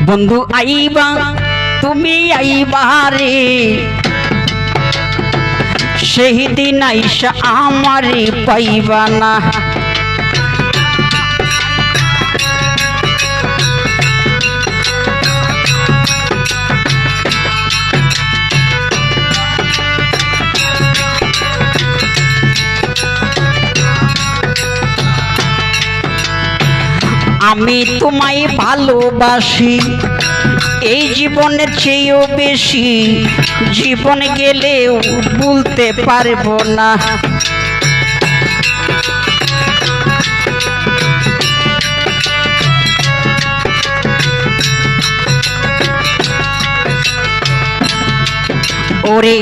বন্ধু আইবা তুমি আইবা রে, সেই দিন আইসা আমারে পাইবা না। আমি তোমায় ভালোবাসি এই জীবনের চেয়েও বেশি, জীবন গেলেও ভুলতে পারবো না। ওরে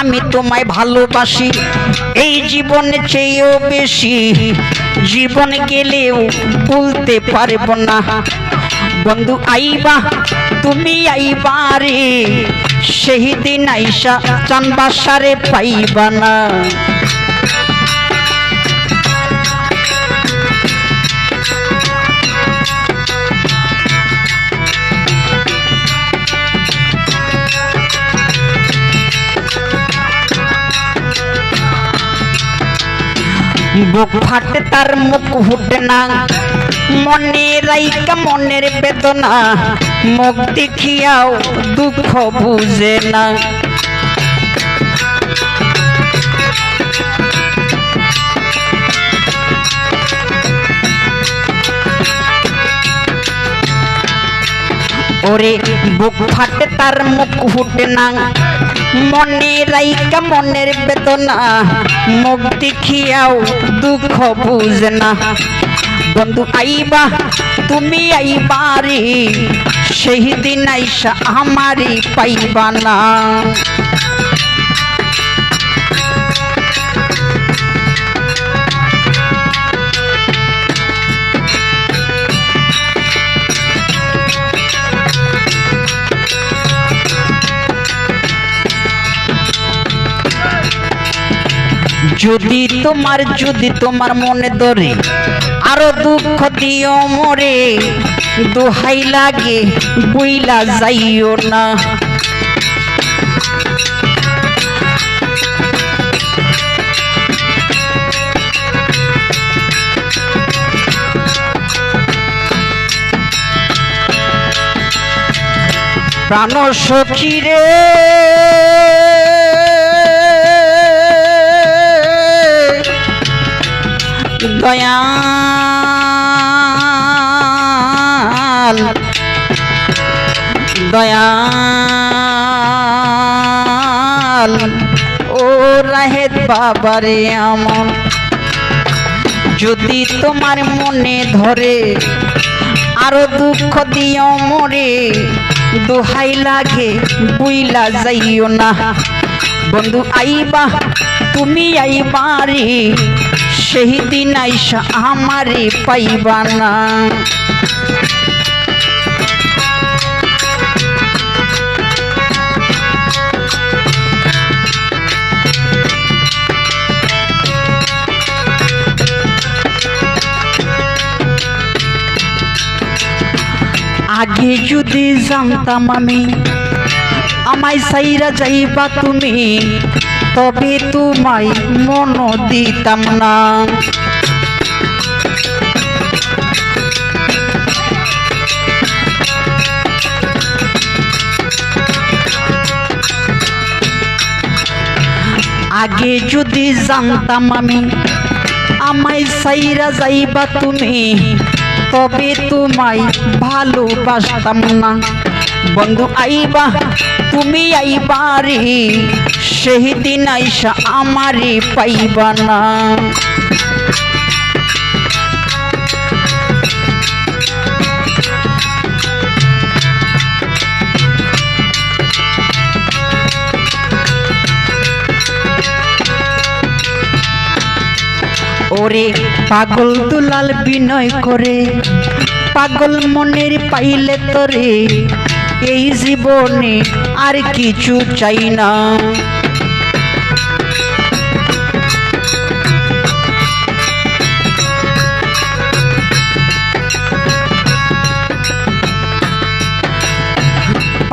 আমি তোমায় ভালোবাসি এই জীবনের চেয়েও বেশি, জীবন গেলেও ভুলতে পারবো না। বন্ধু আইবা তুমি আইবা রে, সেই দিন আইসা চানবাসারে পাইবা না। বুক ফাটে তার মুখ ফুটে না, মনে রাইকা মনের বেদনা, মুখ দেখিয়াও দুঃখ বুঝে না। ওরে বুক ফাটে তার মুখ ফুটে না, মনে রাইকা মনের বেদনা, মুখ দেখিয়াও দুঃখ বুঝে না। বন্ধু আইবা তুমি আইবা রে, সেই দিন আইসা আমারে পাইবা না। যদি তোমার মনে ধরে আরো দুঃখ দিও মোরে, দোহাই লাগে বইলা যাইও না। প্রাণ সখী রে দয়াল দয়াল ও রাহেত বাবারে আমার, যদি তোমার মনে ধরে আরো দুঃখ দিও মোরে, দোহাই লাগে বুইলা যাইও না। বন্ধু আইবা তুমি আইবা রে, সেই দিন আইসা আমারে পাইবা না। আগে যদি জানতাম আমি আমায় সাইরা যাইবা তুমি, তবে তোমায় মন দিতাম না। আগে যদি জানতাম আমি আমায় সাইরা যাইবা তুমি, তবে তোমায় ভালোবাসতাম না। বন্ধু আইবা তুমি আইবা রে, সেই দিন আইসা আমারে পাইবা না। ওরে পাগল দুলাল বিনয় করে, পাগল মনের পাইলে তোরে, এই জীবনে আর কিছু চাই না।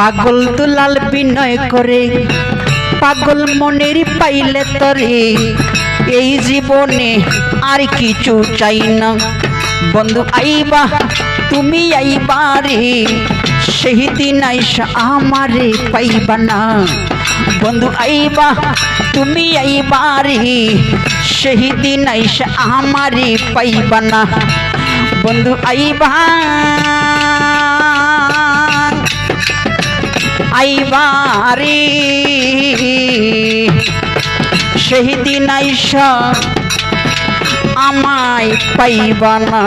পাগল দুলাল বিনয় করে পাগল মনের পাইলে তরে এই জীবনে আর কিছু চাই না বন্ধু আইবা তুমি আইবা রে সেই দিন আইসা আমারে পাইবা না বন্ধু আইবা তুমি আইবা রে সেই দিন আইসা আমারে পাইবা না বন্ধু আইবা আইবা রে সেই দিন আইসা আমায় পাইবা না।